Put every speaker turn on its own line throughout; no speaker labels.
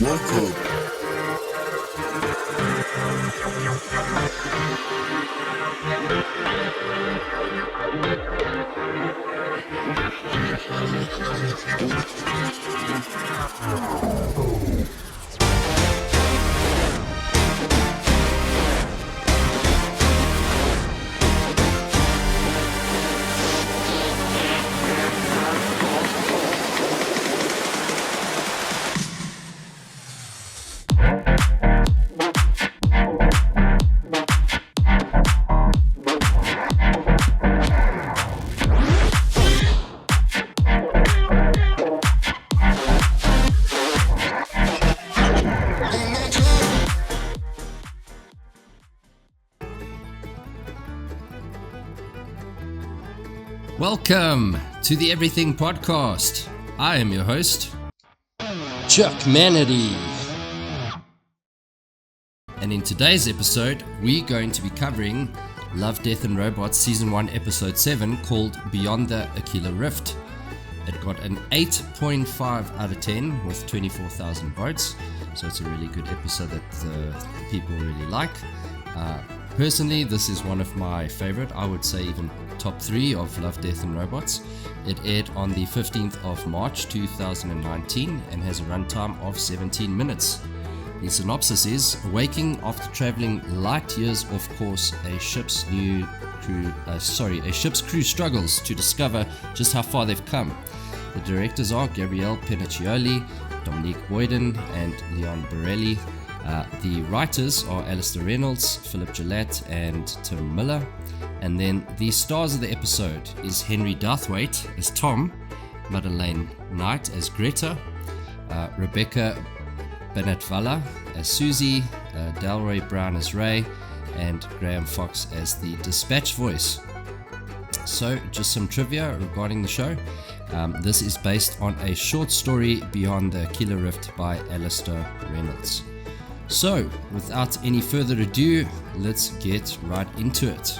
Welcome.
Welcome to the Everything Podcast. I am your host, Chuck Manity. And in today's episode, we're going to be covering Love, Death and Robots Season 1 Episode 7 called Beyond the Aquila Rift. It got an 8.5 out of 10 with 24,000 votes. So it's a really good episode that people really like. Personally, this is one of my favorite, I would say even top 3 of Love, Death and Robots. It aired on the 15th of March 2019 and has a runtime of 17 minutes. The synopsis is, awaking after traveling light years off course, a ship's crew struggles to discover just how far they've come. The directors are Gabrielle Piniccioli, Dominique Boyden and Leon Borelli. The writers are Alistair Reynolds, Philip Gillette and Tim Miller. And then the stars of the episode is Henry Douthwaite as Tom, Madeleine Knight as Greta, Rebecca Bennettvala as Susie, Delroy Brown as Ray, and Graham Fox as the dispatch voice. So, just some trivia regarding the show. This is based on a short story, Beyond the Aquila Rift by Alistair Reynolds. So, without any further ado, let's get right into it.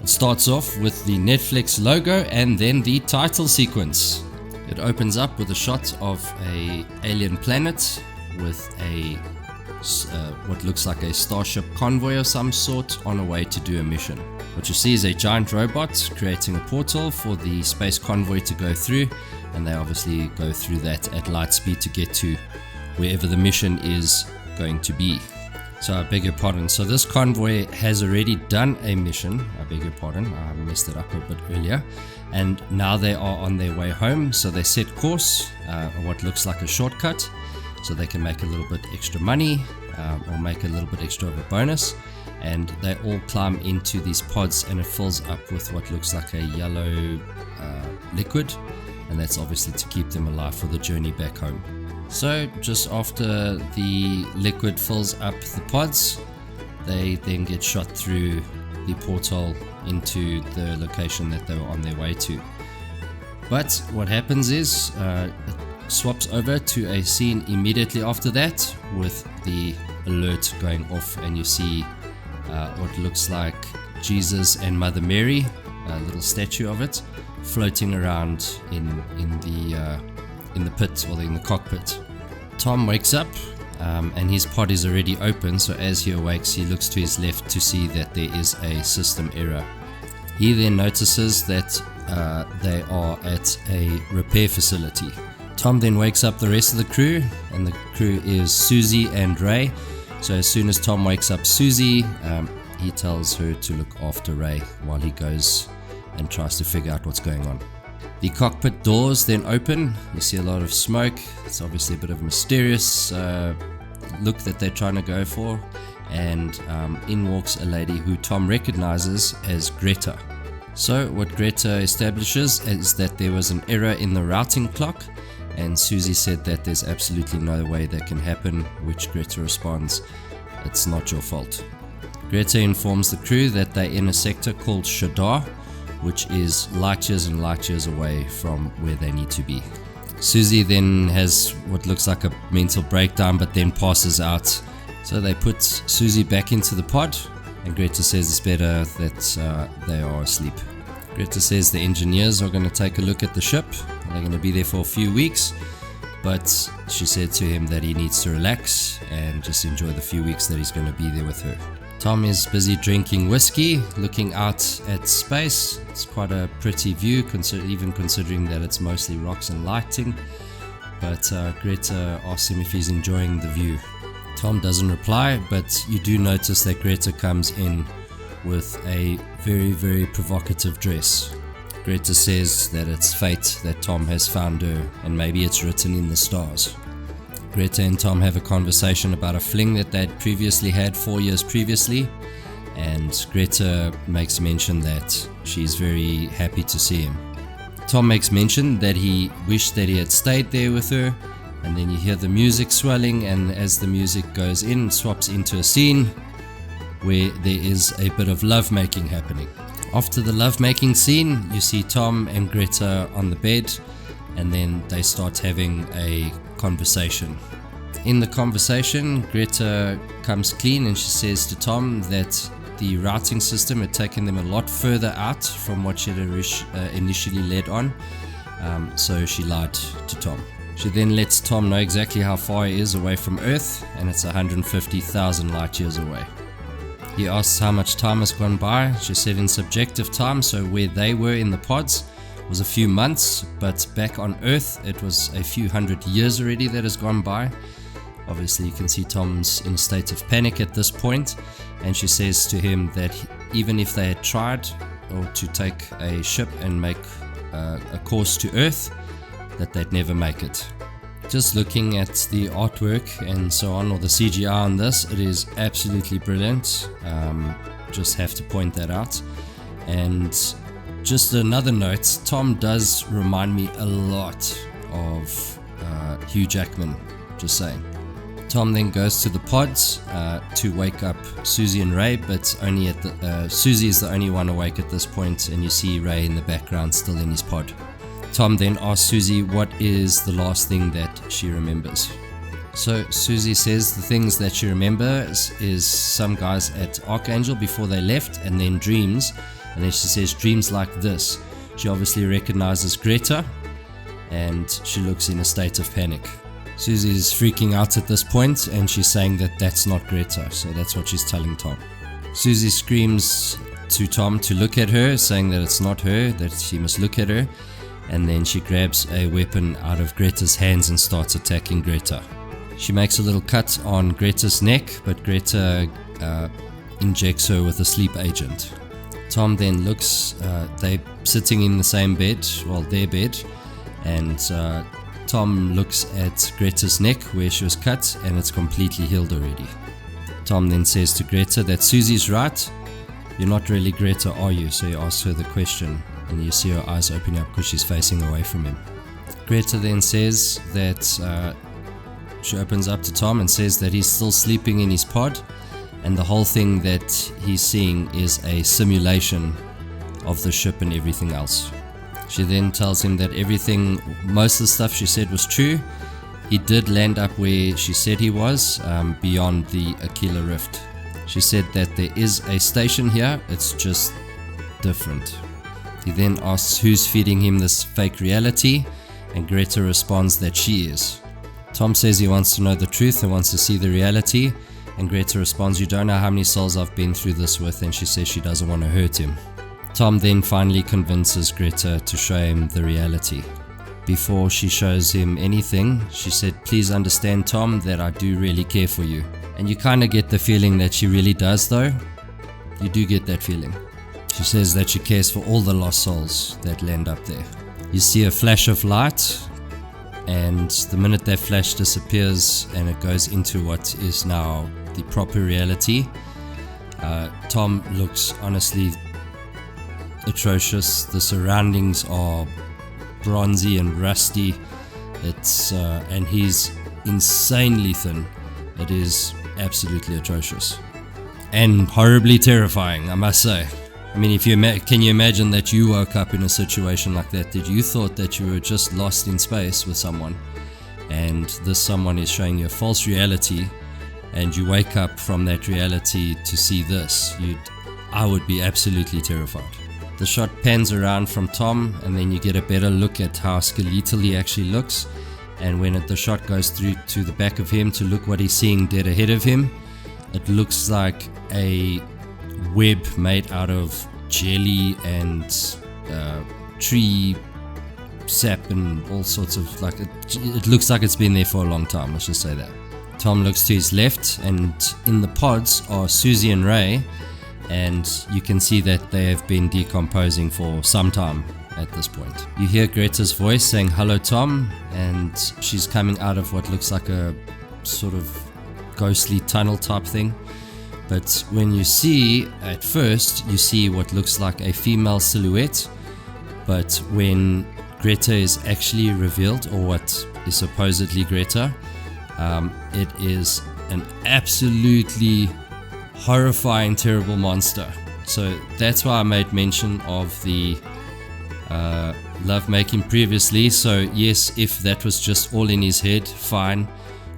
It starts off with the Netflix logo and then the title sequence. It opens up with a shot of an alien planet with a what looks like a starship convoy of some sort on a way to do a mission. What you see is a giant robot creating a portal for the space convoy to go through, and they obviously go through that at light speed to get to wherever the mission is going to be. So I beg your pardon. So this convoy has already done a mission. I beg your pardon. I messed it up a bit earlier. And now they are on their way home. So they set course, what looks like a shortcut, so they can make a little bit extra money or make a little bit extra of a bonus. And they all climb into these pods and it fills up with what looks like a yellow liquid. And that's obviously to keep them alive for the journey back home. So just after the liquid fills up the pods, they then get shot through the portal into the location that they were on their way to. But what happens is it swaps over to a scene immediately after that with the alert going off, and you see what looks like Jesus and Mother Mary, a little statue of it, floating around in the pit or in the cockpit. Tom wakes up and his pod is already open, so as he awakes he looks to his left to see that there is a system error. He then notices that they are at a repair facility. Tom then wakes up the rest of the crew, and the crew is Susie and Ray. So as soon as Tom wakes up Susie, he tells her to look after Ray while he goes and tries to figure out what's going on. The cockpit doors then open. You see a lot of smoke. It's obviously a bit of a mysterious look that they're trying to go for. And in walks a lady who Tom recognizes as Greta. So what Greta establishes is that there was an error in the routing clock, and Susie said that there's absolutely no way that can happen, which Greta responds, "It's not your fault." Greta informs the crew that they're in a sector called Shadar, which is light years and light years away from where they need to be. Susie then has what looks like a mental breakdown, but then passes out. So they put Susie back into the pod, and Greta says it's better that they are asleep. Greta says the engineers are going to take a look at the ship. They're going to be there for a few weeks, but she said to him that he needs to relax and just enjoy the few weeks that he's going to be there with her. Tom is busy drinking whiskey, looking out at space. It's quite a pretty view, even considering that it's mostly rocks and lighting. But Greta asks him if he's enjoying the view. Tom doesn't reply, but you do notice that Greta comes in with a very, very provocative dress. Greta says that it's fate that Tom has found her, and maybe it's written in the stars. Greta and Tom have a conversation about a fling that they'd previously had 4 years previously, and Greta makes mention that she's very happy to see him. Tom makes mention that he wished that he had stayed there with her, and then you hear the music swelling, and as the music goes in, it swaps into a scene where there is a bit of lovemaking happening. After the lovemaking scene, you see Tom and Greta on the bed, and then they start having a conversation. In the conversation, Greta comes clean and she says to Tom that the routing system had taken them a lot further out from what she had initially led on, so she lied to Tom. She then lets Tom know exactly how far he is away from Earth, and it's 150,000 light years away. He asks how much time has gone by. She said in subjective time, so where they were in the pods was a few months, but back on Earth it was a few hundred years already that has gone by. Obviously you can see Tom's in a state of panic at this point, and she says to him that even if they had tried or to take a ship and make a course to Earth, that they'd never make it. Just looking at the artwork and so on, or the CGI on this, it is absolutely brilliant. Just have to point that out. And just another note, Tom does remind me a lot of Hugh Jackman, just saying. Tom then goes to the pods to wake up Susie and Ray, but only at the Susie is the only one awake at this point, and you see Ray in the background still in his pod. Tom then asks Susie what is the last thing that she remembers. So Susie says the things that she remembers is some guys at Archangel before they left, and then dreams, and then she says dreams like this. She obviously recognizes Greta, and she looks in a state of panic. Susie is freaking out at this point, and she's saying that that's not Greta, so that's what she's telling Tom. Susie screams to Tom to look at her, saying that it's not her, that he must look at her. And then she grabs a weapon out of Greta's hands and starts attacking Greta. She makes a little cut on Greta's neck, but Greta injects her with a sleep agent. Tom then looks, they're sitting in the same bed, well, their bed, and Tom looks at Greta's neck where she was cut, and it's completely healed already. Tom then says to Greta that Susie's right, you're not really Greta, are you? So he asks her the question, and you see her eyes open up because she's facing away from him. Greta then says that she opens up to Tom and says that he's still sleeping in his pod, and the whole thing that he's seeing is a simulation of the ship and everything else. She then tells him that most of the stuff she said was true. He did land up where she said he was, beyond the Aquila rift. She said that there is a station here, it's just different. He then asks who's feeding him this fake reality, and Greta responds that she is. Tom says he wants to know the truth and wants to see the reality, and Greta responds, you don't know how many souls I've been through this with, and she says she doesn't want to hurt him. Tom then finally convinces Greta to show him the reality. Before she shows him anything, she said, please understand, Tom, that I do really care for you. And you kind of get the feeling that she really does, though. You do get that feeling. She says that she cares for all the lost souls that land up there. You see a flash of light, and the minute that flash disappears and it goes into what is now the proper reality, Tom looks honestly atrocious. The surroundings are bronzy and rusty. And he's insanely thin. It is absolutely atrocious and horribly terrifying, I must say. I mean, can you imagine that you woke up in a situation like that you thought that you were just lost in space with someone, and this someone is showing you a false reality, and you wake up from that reality to see this? I would be absolutely terrified. The shot pans around from Tom, and then you get a better look at how skeletal he actually looks, and when the shot goes through to the back of him to look what he's seeing dead ahead of him, it looks like a web made out of jelly and tree sap and all sorts of, like, it looks like it's been there for a long time, let's just say that. Tom looks to his left, and in the pods are Susie and Ray, and you can see that they have been decomposing for some time at this point. You hear Greta's voice saying, "Hello, Tom," and she's coming out of what looks like a sort of ghostly tunnel type thing. But when you see, at first, you see what looks like a female silhouette, but when Greta is actually revealed, or what is supposedly Greta, it is an absolutely horrifying, terrible monster. So that's why I made mention of the lovemaking previously. So yes, if that was just all in his head, fine,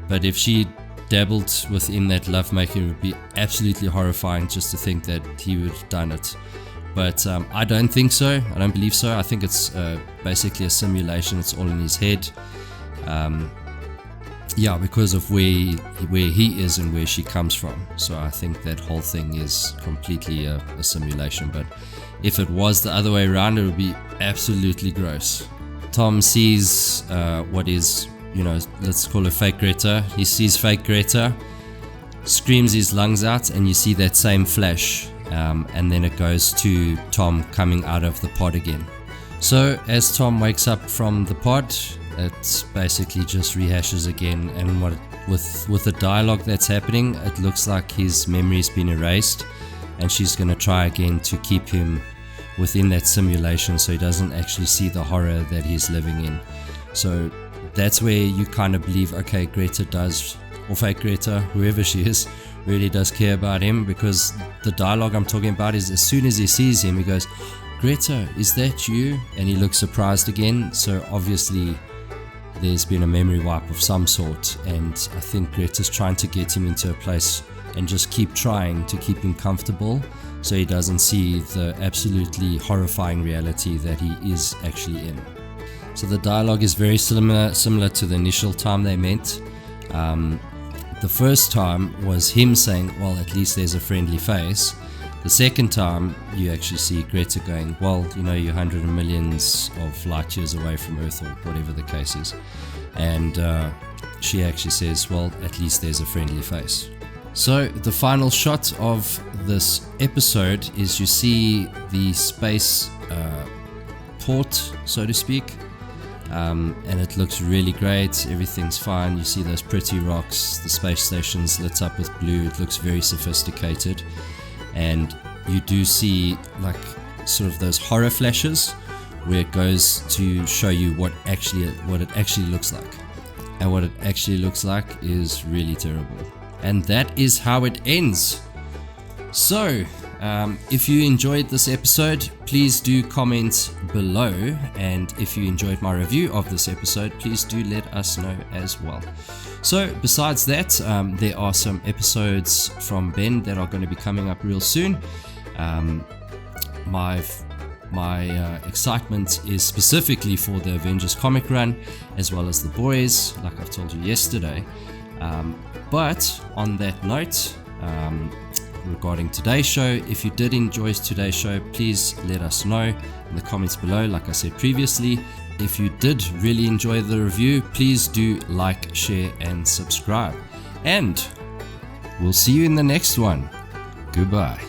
but if she dabbled within that lovemaking, it would be absolutely horrifying just to think that he would have done it. But I don't think so. I don't believe so. I think it's basically a simulation. It's all in his head. Yeah, because of where he is and where she comes from. So I think that whole thing is completely a simulation. But if it was the other way around, it would be absolutely gross. Tom sees what is, let's call it fake Greta. He sees fake Greta, screams his lungs out, and you see that same flash. And then it goes to Tom coming out of the pod again. So as Tom wakes up from the pod, it basically just rehashes again, and with the dialogue that's happening, it looks like his memory's been erased, and she's going to try again to keep him within that simulation so he doesn't actually see the horror that he's living in. So that's where you kind of believe, okay, Greta does, or fake Greta, whoever she is, really does care about him, because the dialogue I'm talking about is as soon as he sees him, he goes, "Greta, is that you?" And he looks surprised again. So obviously there's been a memory wipe of some sort, and I think Greta's trying to get him into a place and just keep trying to keep him comfortable so he doesn't see the absolutely horrifying reality that he is actually in. So the dialogue is very similar to the initial time they met. The first time was him saying, "Well, at least there's a friendly face." The second time, you actually see Greta going, "Well, you're hundreds of millions of light years away from Earth," or whatever the case is. And she actually says, "Well, at least there's a friendly face." So the final shot of this episode is you see the space port, so to speak. And it looks really great. Everything's fine. You see those pretty rocks. The space station's lit up with blue. It looks very sophisticated. And you do see like sort of those horror flashes where it goes to show you what it actually looks like. And what it actually looks like is really terrible. And that is how it ends. So if you enjoyed this episode, please do comment below, and if you enjoyed my review of this episode, please do let us know as well. So besides that, there are some episodes from Ben that are going to be coming up real soon. My excitement is specifically for the Avengers comic run, as well as the boys, like I've told you yesterday. But on that note, regarding today's show, if you did enjoy today's show, please let us know in the comments below. Like I said previously, if you did really enjoy the review, please do like, share and subscribe, and we'll see you in the next one. Goodbye.